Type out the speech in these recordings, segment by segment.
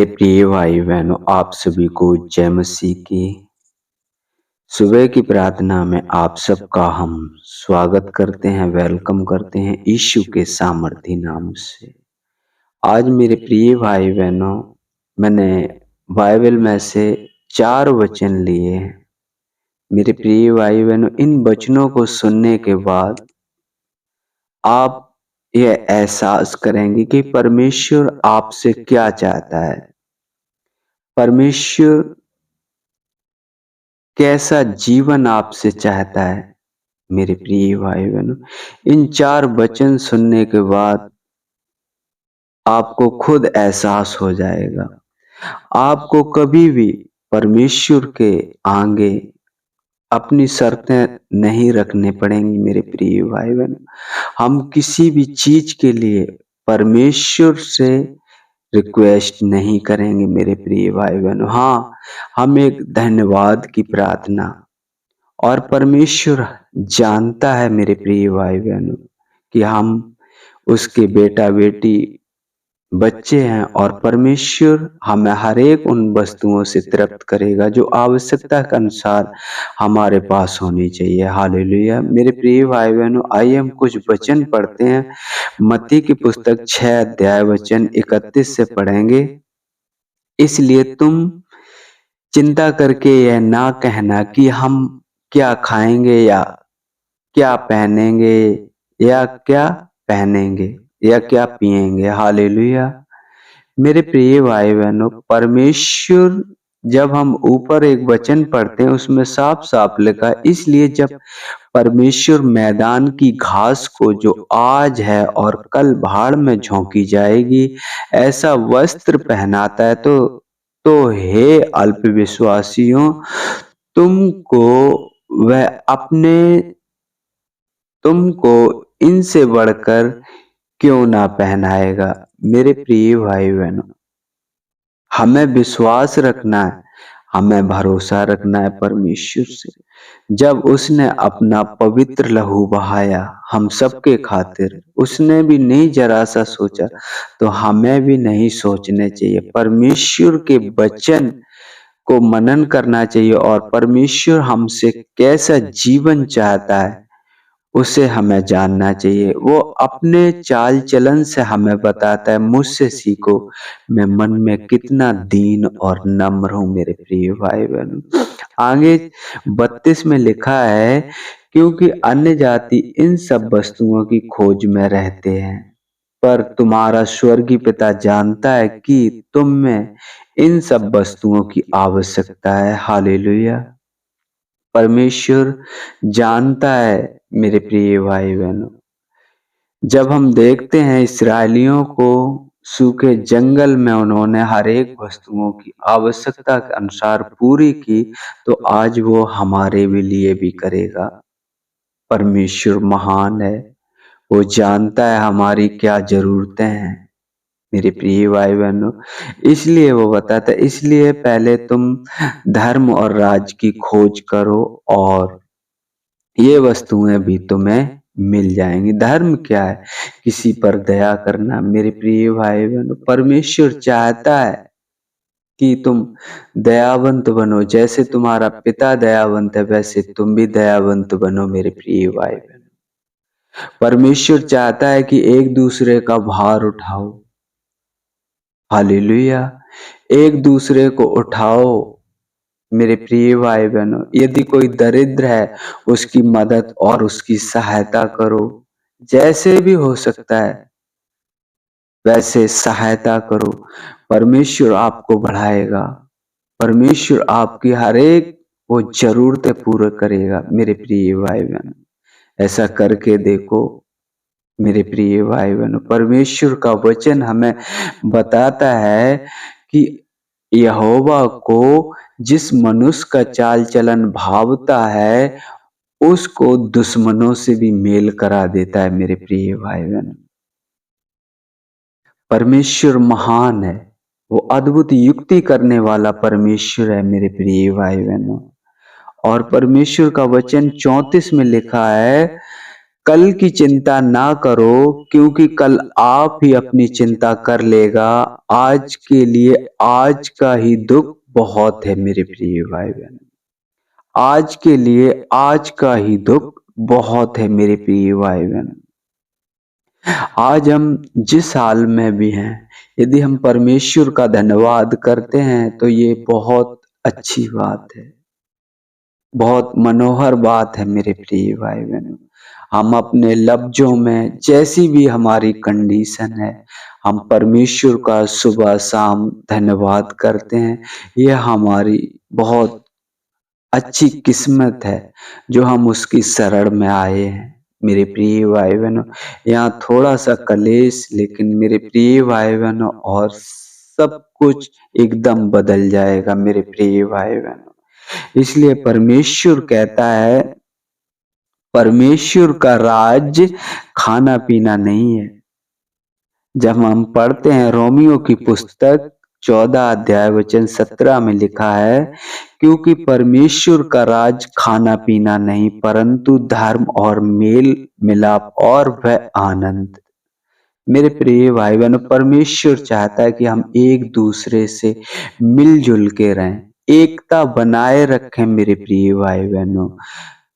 प्रिय भाई बहनों, आप सभी को जय मसीह की सुबह की प्रार्थना में आप सबका हम स्वागत करते हैं, वेलकम करते हैं यीशु के सामर्थी नाम से। आज मेरे प्रिय भाई बहनों, मैंने बाइबल में से 4 वचन लिए हैं। मेरे प्रिय भाई बहनों, इन वचनों को सुनने के बाद आप ये एहसास करेंगे कि परमेश्वर आपसे क्या चाहता है, परमेश्वर कैसा जीवन आपसे चाहता है। मेरे प्रिय भाई बहनों, इन 4 वचन सुनने के बाद आपको खुद एहसास हो जाएगा। आपको कभी भी परमेश्वर के आगे अपनी शर्तें नहीं रखने पड़ेंगी। मेरे प्रिय भाई बहनों, हम किसी भी चीज के लिए परमेश्वर से रिक्वेस्ट नहीं करेंगे। मेरे प्रिय भाई बहनों, हाँ, हम एक धन्यवाद की प्रार्थना, और परमेश्वर जानता है मेरे प्रिय भाई बहनों कि हम उसके बेटा बेटी बच्चे हैं, और परमेश्वर हमें हर एक उन वस्तुओं से तृप्त करेगा जो आवश्यकता के अनुसार हमारे पास होनी चाहिए। हालेलुया। मेरे प्रिय भाई बहनों, आइए हम कुछ वचन पढ़ते हैं। मत्ती की पुस्तक 6 अध्याय वचन 31 से पढ़ेंगे। इसलिए तुम चिंता करके यह ना कहना कि हम क्या खाएंगे या क्या पहनेंगे या क्या पहनेंगे या क्या पिएंगे। हालेलुया। मेरे प्रिय भाई बहनों, परमेश्वर, जब हम ऊपर एक वचन पढ़ते हैं उसमें साफ साफ लिखा है, इसलिए जब परमेश्वर मैदान की घास को जो आज है और कल भाड़ में झोंकी जाएगी ऐसा वस्त्र पहनाता है, तो हे अल्पविश्वासियों, तुमको वह अपने तुमको इनसे बढ़कर क्यों ना पहनाएगा। मेरे प्रिय भाई बहनों, हमें विश्वास रखना है, हमें भरोसा रखना है परमेश्वर से। जब उसने अपना पवित्र लहू बहाया हम सबके खातिर, उसने भी नहीं जरा सा सोचा, तो हमें भी नहीं सोचने चाहिए। परमेश्वर के वचन को मनन करना चाहिए, और परमेश्वर हमसे कैसा जीवन चाहता है उसे हमें जानना चाहिए। वो अपने चाल चलन से हमें बताता है, मुझसे सीखो, मैं मन में कितना दीन और नम्र हूँ। मेरे प्रिय भाई बहनों, आगे 32 में लिखा है, क्योंकि अन्य जाति इन सब वस्तुओं की खोज में रहते हैं, पर तुम्हारा स्वर्गीय पिता जानता है कि तुम में इन सब वस्तुओं की आवश्यकता है। हालेलुया। परमेश्वर जानता है मेरे प्रिय भाई बहनों। जब हम देखते हैं इस्राएलियों को सूखे जंगल में उन्होंने हर एक वस्तुओं की आवश्यकता के अनुसार पूरी की, तो आज वो हमारे भी लिए भी करेगा। परमेश्वर महान है, वो जानता है हमारी क्या जरूरतें हैं। मेरे प्रिय भाई बहनों, इसलिए वो बताता है, इसलिए पहले तुम धर्म और राज की खोज करो और ये वस्तुएं भी तुम्हें मिल जाएंगी। धर्म क्या है? किसी पर दया करना। मेरे प्रिय भाई बहनों, परमेश्वर चाहता है कि तुम दयावंत बनो। जैसे तुम्हारा पिता दयावंत है वैसे तुम भी दयावंत बनो। मेरे प्रिय भाई बहनों, परमेश्वर चाहता है कि एक दूसरे का भार उठाओ। हालेलुया। एक दूसरे को उठाओ। मेरे प्रिय भाई बहनों, यदि कोई दरिद्र है उसकी मदद और उसकी सहायता करो। जैसे भी हो सकता है वैसे सहायता करो। परमेश्वर आपको बढ़ाएगा। परमेश्वर आपकी हर एक वो जरूरतें पूरा करेगा। मेरे प्रिय भाई बहनों, ऐसा करके देखो। मेरे प्रिय भाई बहनों, परमेश्वर का वचन हमें बताता है कि यहोवा को जिस मनुष्य का चाल चलन भावता है उसको दुश्मनों से भी मेल करा देता है। मेरे प्रिय भाई बहन, परमेश्वर महान है, वो अद्भुत युक्ति करने वाला परमेश्वर है। मेरे प्रिय भाई बहनों, और परमेश्वर का वचन 34 में लिखा है, कल की चिंता ना करो, क्योंकि कल आप ही अपनी चिंता कर लेगा। आज के लिए आज का ही दुख बहुत है मेरे प्रिय भाई बहन। आज के लिए आज का ही दुख बहुत है मेरे प्रिय भाई बहन। आज हम जिस हाल में भी हैं, यदि हम परमेश्वर का धन्यवाद करते हैं तो ये बहुत अच्छी बात है, बहुत मनोहर बात है मेरे प्रिय भाई बहनों। हम अपने लफ्जों में जैसी भी हमारी कंडीशन है, हम परमेश्वर का सुबह शाम धन्यवाद करते हैं। यह हमारी बहुत अच्छी किस्मत है जो हम उसकी शरण में आए हैं। मेरे प्रिय भाई बहनों, यहाँ थोड़ा सा कलेश, लेकिन मेरे प्रिय भाई बहनों और सब कुछ एकदम बदल जाएगा मेरे प्रिय भाई बहनों। इसलिए परमेश्वर कहता है, परमेश्वर का राज खाना पीना नहीं है। जब हम पढ़ते हैं रोमियो की पुस्तक 14 अध्याय वचन 17 में लिखा है, क्योंकि परमेश्वर का राज खाना पीना नहीं परंतु धर्म और मेल मिलाप और वह आनंद। मेरे प्रिय भाई बहनों, परमेश्वर चाहता है कि हम एक दूसरे से मिलजुल के रहें, एकता बनाए रखें। मेरे प्रिय भाई बहनों,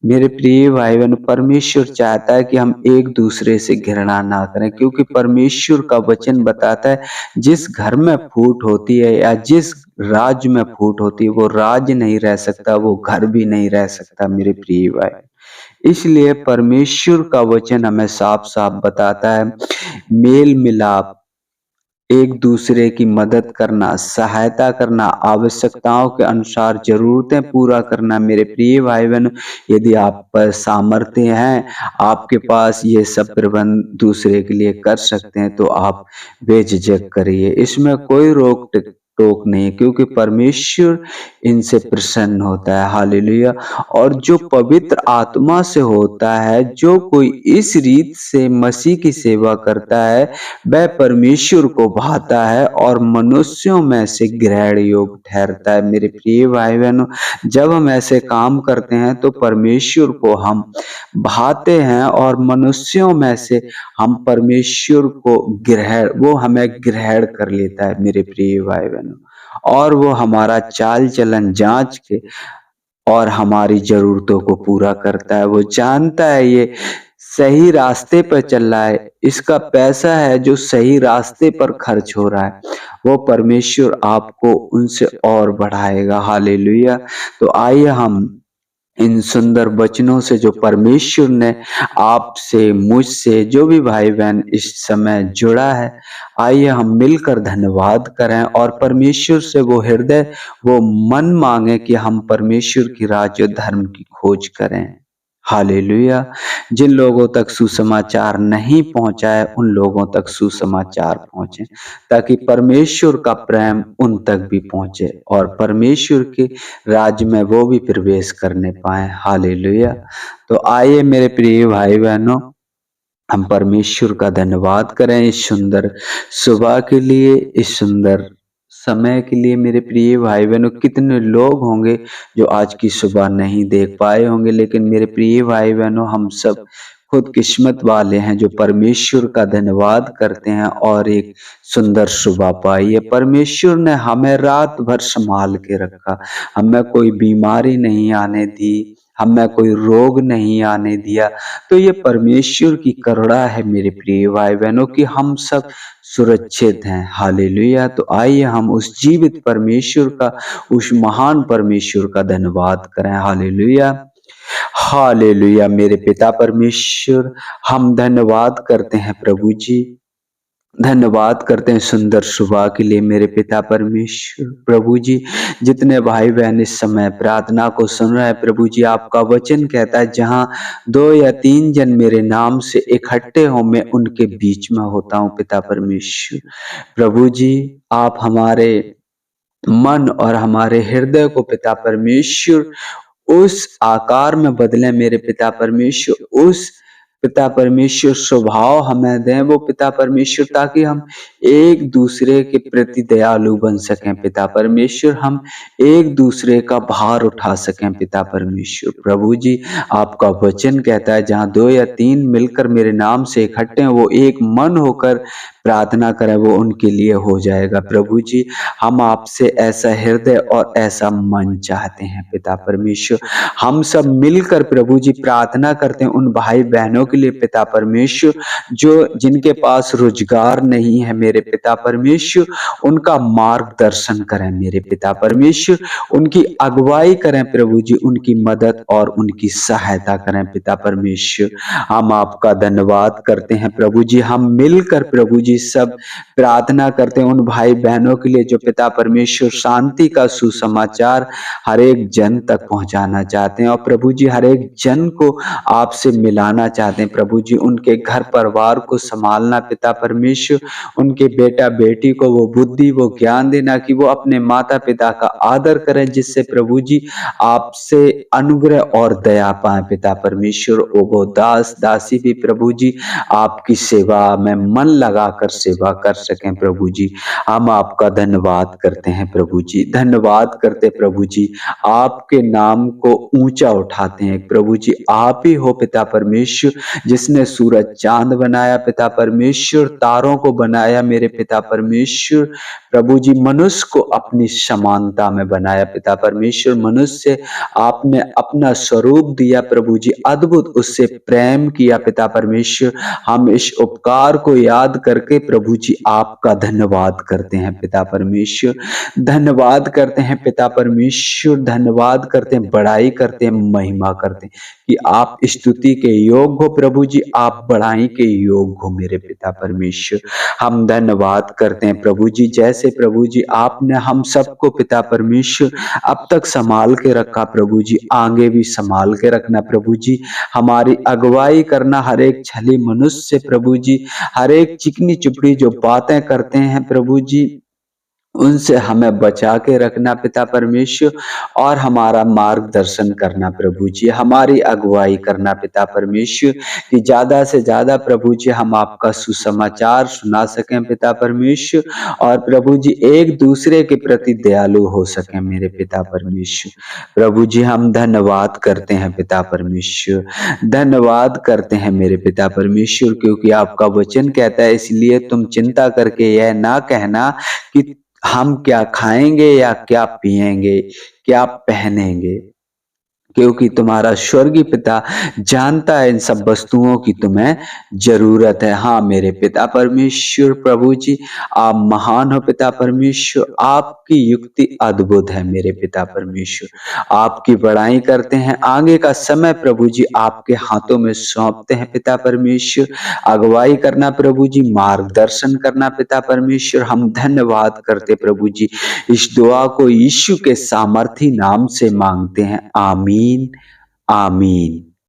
मेरे प्रिय भाई बहनों, परमेश्वर चाहता है कि हम एक दूसरे से घृणा ना करें, क्योंकि परमेश्वर का वचन बताता है जिस घर में फूट होती है या जिस राज्य में फूट होती है वो राज्य नहीं रह सकता, वो घर भी नहीं रह सकता मेरे प्रिय भाई। इसलिए परमेश्वर का वचन हमें साफ साफ बताता है, मेल मिलाप, एक दूसरे की मदद करना, सहायता करना, आवश्यकताओं के अनुसार जरूरतें पूरा करना। मेरे प्रिय भाई बहन, यदि आप पर सामर्थ्य है, आपके पास ये सब प्रबंध दूसरे के लिए कर सकते हैं तो आप बेझिझक करिए। इसमें कोई रोक टोक नहीं, क्योंकि परमेश्वर इनसे प्रसन्न होता है। हालेलुया। और जो पवित्र आत्मा से होता है, जो कोई इस रीत से मसीह की सेवा करता है, वह परमेश्वर को भाता है और मनुष्यों में से ग्रहण योग्य ठहरता है। मेरे प्रिय भाई बहनों, जब हम ऐसे काम करते हैं तो परमेश्वर को हम भाते हैं और मनुष्यों में से हम परमेश्वर को वो हमें ग्रहण कर लेता है मेरे प्रिय भाई बहनों। और वो हमारा चाल चलन जांच के और हमारी जरूरतों को पूरा करता है। वो जानता है ये सही रास्ते पर चल रहा है, इसका पैसा है जो सही रास्ते पर खर्च हो रहा है, वो परमेश्वर आपको उनसे और बढ़ाएगा। हालेलुया। तो आइए हम इन सुंदर वचनों से जो परमेश्वर ने आपसे, मुझसे, जो भी भाई बहन इस समय जुड़ा है, आइए हम मिलकर धन्यवाद करें और परमेश्वर से वो हृदय, वो मन मांगे कि हम परमेश्वर की राज्य धर्म की खोज करें। हालेलुया। जिन लोगों तक सुसमाचार नहीं पहुंचा है उन लोगों तक सुसमाचार पहुंचे, ताकि परमेश्वर का प्रेम उन तक भी पहुंचे और परमेश्वर के राज्य में वो भी प्रवेश करने पाए। हालेलुया। तो आइए मेरे प्रिय भाई बहनों, हम परमेश्वर का धन्यवाद करें इस सुंदर सुबह के लिए, इस सुंदर समय के लिए। मेरे प्रिय भाई बहनों, कितने लोग होंगे जो आज की सुबह नहीं देख पाए होंगे, लेकिन मेरे प्रिय भाई बहनों, हम सब खुद किस्मत वाले हैं जो परमेश्वर का धन्यवाद करते हैं और एक सुंदर सुबह पाई है। परमेश्वर ने हमें रात भर संभाल के रखा, हमें कोई बीमारी नहीं आने दी, हमें कोई रोग नहीं आने दिया। तो ये परमेश्वर की करुणा है मेरे प्रिय भाई बहनों कि हम सब सुरक्षित हैं। हालेलुया। तो आइए हम उस जीवित परमेश्वर का, उस महान परमेश्वर का धन्यवाद करें। हालेलुया। हालेलुया। मेरे पिता परमेश्वर, हम धन्यवाद करते हैं प्रभु जी, धन्यवाद करते हैं सुंदर सुबह के लिए मेरे पिता परमेश्वर। प्रभु जी, जितने भाई बहन इस समय प्रार्थना को सुन रहे हैं प्रभु जी, आपका वचन कहता है जहां 2 या 3 जन मेरे नाम से इकट्ठे हों, मैं उनके बीच में होता हूं पिता परमेश्वर। प्रभु जी, आप हमारे मन और हमारे हृदय को पिता परमेश्वर उस आकार में बदले मेरे पिता परमेश्वर, उस पिता परमेश्वर स्वभाव हमें दें वो पिता परमेश्वर, ताकि हम एक दूसरे के प्रति दयालु बन सकें पिता परमेश्वर, हम एक दूसरे का भार उठा सकें पिता परमेश्वर। प्रभु जी, आपका वचन कहता है जहाँ 2 या 3 मिलकर मेरे नाम से इकट्ठे हैं, वो एक मन होकर प्रार्थना करें वो उनके लिए हो जाएगा। प्रभु जी, हम आपसे ऐसा हृदय और ऐसा मन चाहते हैं पिता परमेश्वर। हम सब मिलकर प्रभु जी प्रार्थना करते हैं उन भाई बहनों के लिए पिता परमेश्वर, जो जिनके पास रोजगार नहीं है मेरे पिता परमेश्वर, उनका मार्गदर्शन करें मेरे पिता परमेश्वर, उनकी अगुवाई करें प्रभु जी, उनकी मदद और उनकी सहायता करें पिता परमेश्वर। हम आपका धन्यवाद करते हैं प्रभु जी, हम मिलकर प्रभु जी सब प्रार्थना करते हैं उन भाई बहनों के लिए जो पिता परमेश्वर शांति का सुसमाचार हर एक जन तक पहुंचाना चाहते हैं, और प्रभु जी हर एक जन को आपसे मिलाना चाहते हैं। प्रभु जी, उनके घर परिवार को संभालना पिता परमेश्वर, उनके बेटा बेटी को वो बुद्धि वो ज्ञान देना कि वो अपने माता पिता का आदर करें, जिससे प्रभु जी आपसे अनुग्रह और दया पाए पिता परमेश्वर। वो दास दासी भी प्रभु जी आपकी सेवा में मन लगाकर सेवा कर सकें प्रभु जी। हम आपका धन्यवाद करते हैं प्रभु जी, धन्यवाद करते प्रभु जी, आपके नाम को ऊंचा उठाते हैं प्रभु जी। आप ही हो पिता परमेश्वर जिसने सूरज चांद बनाया पिता परमेश्वर, तारों को बनाया मेरे पिता परमेश्वर। प्रभु जी, मनुष्य को अपनी समानता में बनाया पिता परमेश्वर, मनुष्य आपने अपना स्वरूप दिया प्रभु जी, अद्भुत उससे प्रेम किया पिता परमेश्वर। हम इस उपकार को याद करके प्रभु जी आपका धन्यवाद करते हैं पिता परमेश्वर, धन्यवाद करते हैं पिता परमेश्वर, धन्यवाद करते हैं, बड़ाई करते हैं, महिमा करते हैं कि आप स्तुति के योग्य हो प्रभु जी, आप बड़ाई के योग्य हो मेरे पिता परमेश्वर। हम धन्यवाद करते हैं प्रभु जी, जैसे प्रभु जी आपने हम सबको पिता परमेश्वर अब तक संभाल के रखा प्रभु जी, आगे भी संभाल के रखना प्रभु जी। हमारी अगुवाई करना हर एक छली मनुष्य से प्रभु जी, हर एक चिकनी चुपड़ी जो बातें करते हैं प्रभु जी, उनसे हमें बचा के रखना पिता परमेश्वर, और हमारा मार्गदर्शन करना प्रभु जी, हमारी अगुवाई करना पिता परमेश्वर, कि ज्यादा से ज्यादा प्रभु जी हम आपका सुसमाचार सुना सकें पिता परमेश्वर, और प्रभु जी एक दूसरे के प्रति दयालु हो सकें मेरे पिता परमेश्वर। प्रभु जी, हम धन्यवाद करते हैं पिता परमेश्वर, धन्यवाद करते हैं मेरे पिता परमेश्वर, क्योंकि आपका वचन कहता है इसलिए तुम चिंता करके यह ना कहना कि हम क्या खाएंगे या क्या पिएंगे, क्या पहनेंगे, क्योंकि तुम्हारा स्वर्गीय पिता जानता है इन सब वस्तुओं की तुम्हें जरूरत है। हाँ मेरे पिता परमेश्वर, प्रभु जी आप महान हो पिता परमेश्वर, आपकी युक्ति अद्भुत है मेरे पिता परमेश्वर, आपकी बड़ाई करते हैं। आगे का समय प्रभु जी आपके हाथों में सौंपते हैं पिता परमेश्वर, अगुवाई करना प्रभु जी, मार्गदर्शन करना पिता परमेश्वर। हम धन्यवाद करते प्रभु जी, इस दुआ को यीशु के सामर्थी नाम से मांगते हैं, आमीन आमीन।